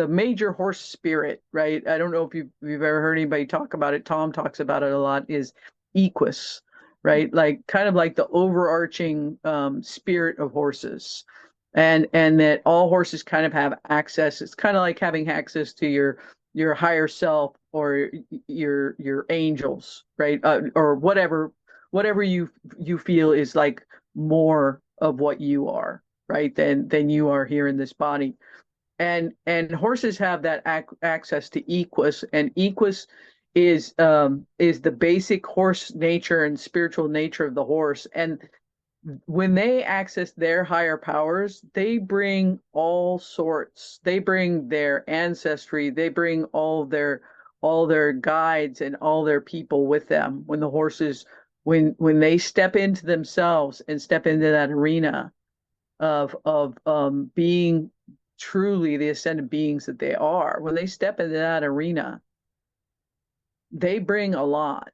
major horse spirit, right? I don't know if you've ever heard anybody talk about it. Tom talks about it a lot, is equus, right? Like kind of like the overarching spirit of horses. And that all horses kind of have access. It's kind of like having access to your higher self or your angels, right? Or whatever you feel is like more of what you are, right? Than you are here in this body. And horses have that access to equus, and equus is the basic horse nature and spiritual nature of the horse. And when they access their higher powers, they bring all sorts. They bring their ancestry, they bring all their guides and all their people with them. When the horses when they step into themselves and step into that arena of being truly the ascended beings that they are, when they step into that arena, they bring a lot.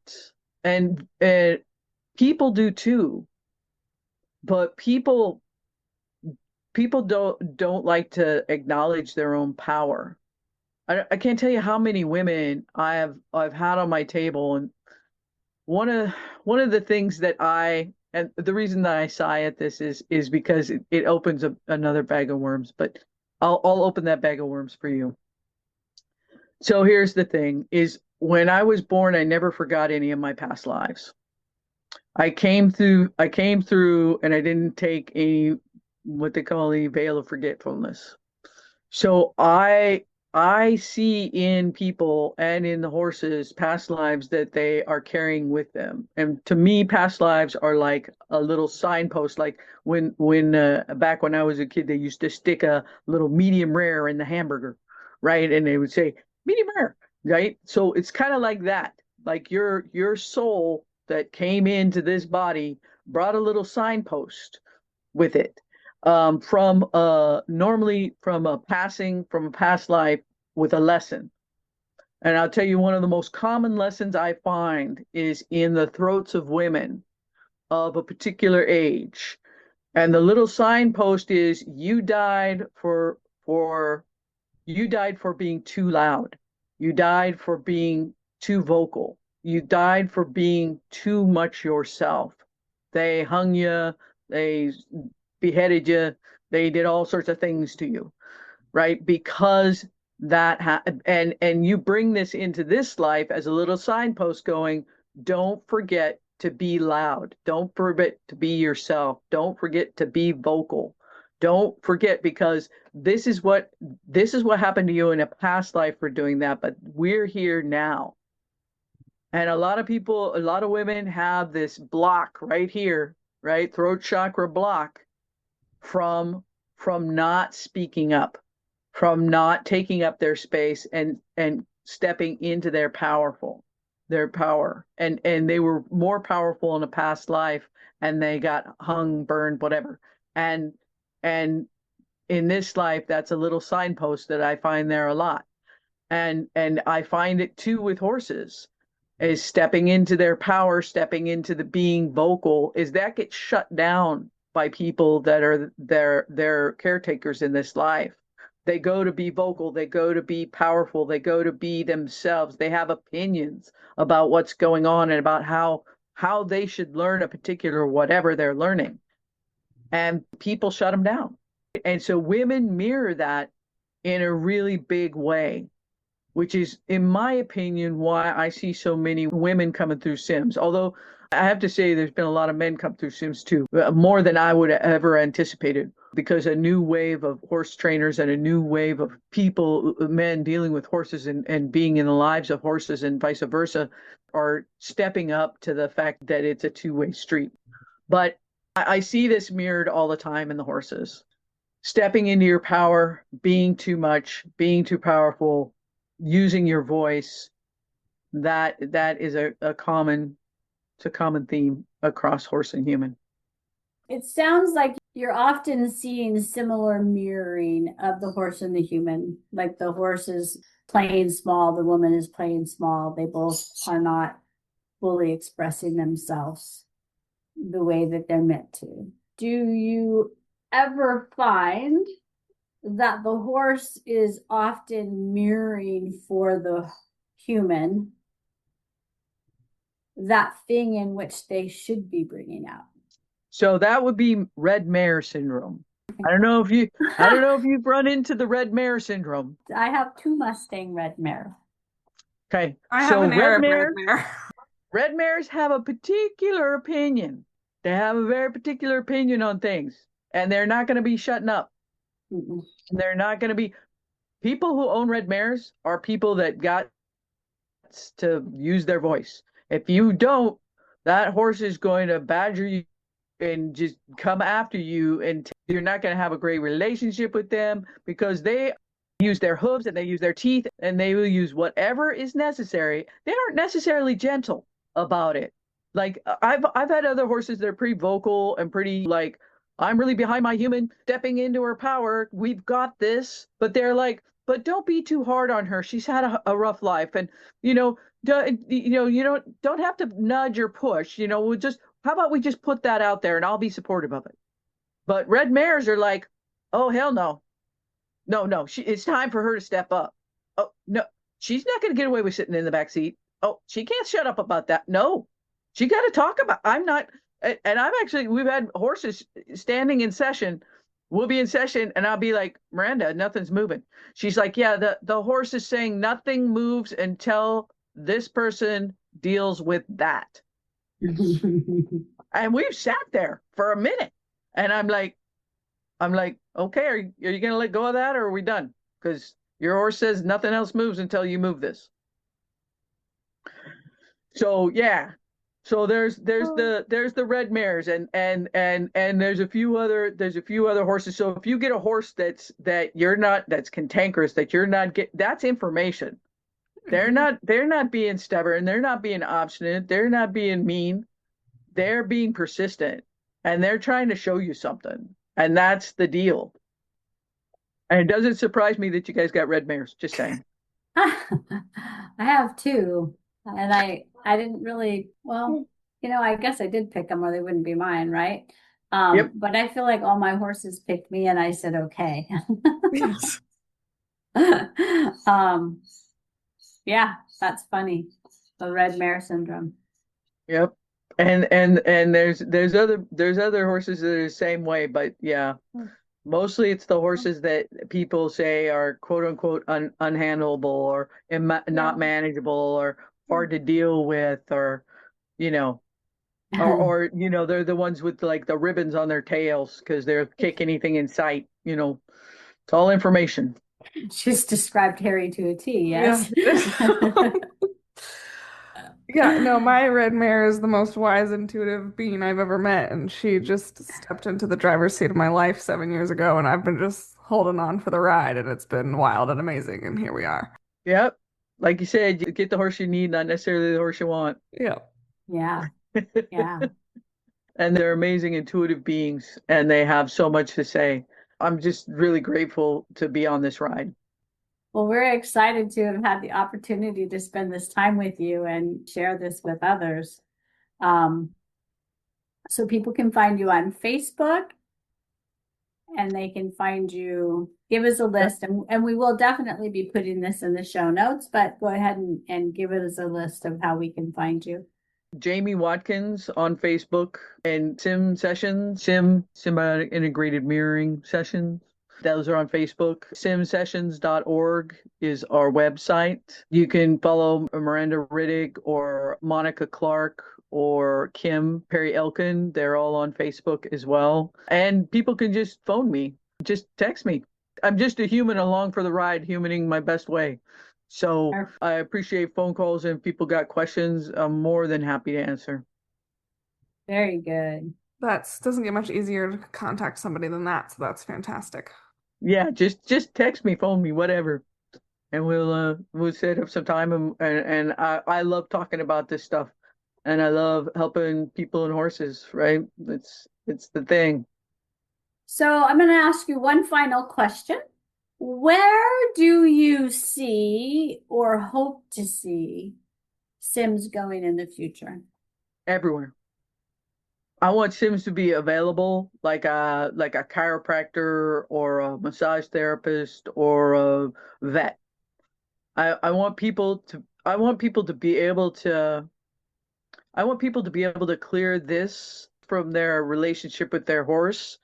And people do too, but people don't like to acknowledge their own power. I can't tell you how many women I've had on my table, and one of one of the things that and the reason that I sigh at this is because it opens up another bag of worms, but I'll open that bag of worms for you. So here's the thing: is when I was born, I never forgot any of my past lives. I came through and I didn't take any what they call a veil of forgetfulness. So I see in people and in the horses past lives that they are carrying with them. And to me, past lives are like a little signpost. Like when back when I was a kid, they used to stick a little medium rare in the hamburger, right? And they would say medium rare, right? So it's kind of like that. Like your soul that came into this body brought a little signpost with it, from normally from a past life with a lesson. And I'll tell you, one of the most common lessons I find is in the throats of women of a particular age. And the little signpost is you died for being too loud. You died for being too vocal. You died for being too much yourself. They hung you, they beheaded you, they did all sorts of things to you, right? Because and you bring this into this life as a little signpost going, don't forget to be loud. Don't forget to be yourself. Don't forget to be vocal. Don't forget, because this is what happened to you in a past life for doing that, but we're here now. And a lot of people, a lot of women have this block right here right? Throat chakra block from not speaking up, from not taking up their space and stepping into their power. And they were more powerful in a past life and they got hung, burned, whatever. And in this life, that's a little signpost that I find there a lot. And I find it too with horses, is stepping into their power, stepping into the being vocal, is that gets shut down by people that are their caretakers in this life. They go to be vocal, they go to be powerful, they go to be themselves. They have opinions about what's going on and about how they should learn a particular whatever they're learning. And people shut them down. And so women mirror that in a really big way, which is, in my opinion, why I see so many women coming through Sims. Although I have to say there's been a lot of men come through Sims too, more than I would have ever anticipated, because a new wave of horse trainers and a new wave of people, men dealing with horses and being in the lives of horses and vice versa, are stepping up to the fact that it's a two-way street. But I see this mirrored all the time in the horses. Stepping into your power, being too much, being too powerful, using your voice, that is a common theme across horse and human.
It sounds like you're often seeing similar mirroring of the horse and the human. Like the horse is playing small, the woman is playing small. They both are not fully expressing themselves the way that they're meant to. Do you ever find that the horse is often mirroring for the human that thing in which they should be bringing out?
So that would be red mare syndrome. I don't know if you've run into the red mare syndrome.
I have 2 Mustang red mare.
Okay.
I have an Arab red mare.
Red mares have a particular opinion. They have a very particular opinion on things, and they're not going to be shutting up.
Mm-mm.
They're not going to be. People who own red mares are people that got to use their voice. If you don't, that horse is going to badger you and just come after you, and you're not going to have a great relationship with them, because they use their hooves and they use their teeth and they will use whatever is necessary. They aren't necessarily gentle about it. Like I've had other horses that are pretty vocal and pretty like, I'm really behind my human, stepping into her power. We've got this. But they're like, but don't be too hard on her. She's had a rough life, and you don't have to nudge or push. We'll just, how about we just put that out there and I'll be supportive of it. But red mares are like, oh hell no, no, it's time for her to step up. Oh no, she's not going to get away with sitting in the back seat. Oh, she can't shut up about that. No, she got to talk about. I'm not, and we've had horses standing in session. We'll be in session and I'll be like, Miranda, nothing's moving. She's like, yeah, the horse is saying nothing moves until this person deals with that. And we've sat there for a minute, and I'm like, okay, are you going to let go of that, or are we done? Because your horse says nothing else moves until you move this. So yeah, so there's the red mares, and there's a few other horses. So if you get a horse that's cantankerous, that you're not that's information. They're not being stubborn. They're not being obstinate. They're not being mean. They're being persistent, and they're trying to show you something. And that's the deal. And it doesn't surprise me that you guys got red mares. Just saying.
I have 2, and I didn't really, well, I guess I did pick them or they wouldn't be mine, right?
Yep.
But I feel like all my horses picked me and I said, okay.
Yes.
Yeah, that's funny. The red mare syndrome.
Yep. And there's other horses that are the same way, but yeah, mostly it's the horses that people say are quote unquote unhandleable or not manageable or hard to deal with, or or they're the ones with like the ribbons on their tails because they'll kick anything in sight. It's all information.
She's described Harry to a T. Yes.
Yeah, Yeah, no, my red mare is the most wise, intuitive being I've ever met, and she just stepped into the driver's seat of my life 7 years ago, and I've been just holding on for the ride, and it's been wild and amazing, and here we are.
Yep. Like you said, you get the horse you need, not necessarily the horse you want.
Yeah.
Yeah. Yeah.
And they're amazing intuitive beings, and they have so much to say. I'm just really grateful to be on this ride.
Well, we're excited to have had the opportunity to spend this time with you and share this with others. Um, so people can find you on Facebook and they can find you. Give us a list, and we will definitely be putting this in the show notes, but go ahead and give us a list of how we can find you.
Jamie Watkins on Facebook, and Symbiotic Integrated Mirroring sessions. Those are on Facebook. Simsessions.org is our website. You can follow Miranda Riddick or Monica Clark or Kim Perry Elkin. They're all on Facebook as well. And people can just phone me, just text me. I'm just a human along for the ride, humaning my best way. So I appreciate phone calls, and if people got questions, I'm more than happy to answer.
Very good.
That doesn't get much easier to contact somebody than that, so that's fantastic.
Yeah, just text me, phone me, whatever, and we'll set up some time. And I love talking about this stuff, and I love helping people and horses. Right? It's the thing.
So I'm going to ask you one final question. Where do you see or hope to see Sims going in the future?
Everywhere. I want Sims to be available, like a chiropractor or a massage therapist or a vet. I want people to be able to clear this from their relationship with their horse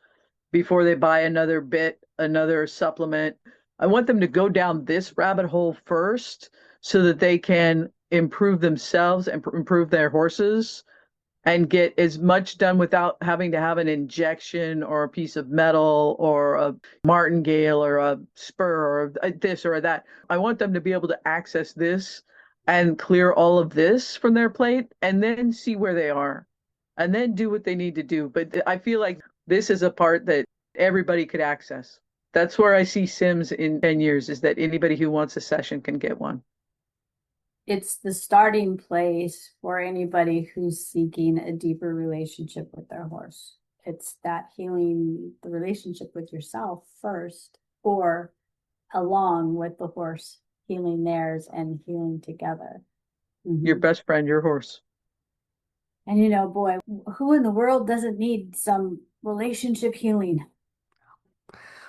before they buy another bit, another supplement. I want them to go down this rabbit hole first so that they can improve themselves and improve their horses and get as much done without having to have an injection or a piece of metal or a martingale or a spur or this or that. I want them to be able to access this and clear all of this from their plate and then see where they are and then do what they need to do. But I feel like this is a part that everybody could access. That's where I see Sims in 10 years, is that anybody who wants a session can get one.
It's the starting place for anybody who's seeking a deeper relationship with their horse. It's that healing the relationship with yourself first, or along with the horse, healing theirs and healing together.
Your best friend, your horse.
And boy, who in the world doesn't need some relationship healing?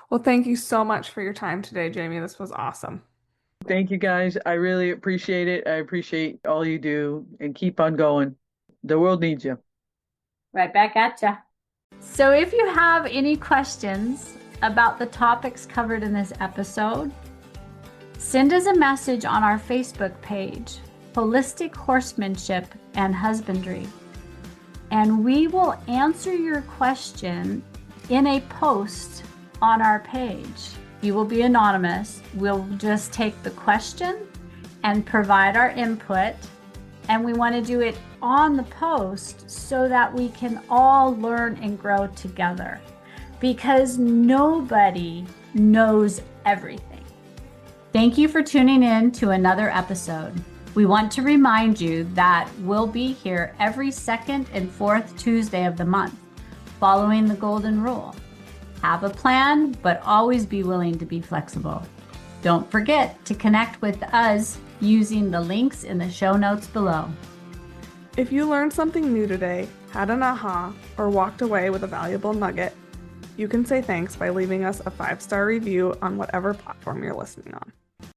Well, thank you so much for your time today, Jamie. This was awesome.
Thank you, guys. I really appreciate it. I appreciate all you do, and keep on going. The world needs you.
Right back at ya. So if you have any questions about the topics covered in this episode, send us a message on our Facebook page, Holistic Horsemanship and Husbandry, and we will answer your question in a post on our page. You will be anonymous. We'll just take the question and provide our input. And we want to do it on the post so that we can all learn and grow together, because nobody knows everything. Thank you for tuning in to another episode. We want to remind you that we'll be here every second and fourth Tuesday of the month, following the golden rule. Have a plan, but always be willing to be flexible. Don't forget to connect with us using the links in the show notes below.
If you learned something new today, had an aha, or walked away with a valuable nugget, you can say thanks by leaving us a 5-star review on whatever platform you're listening on.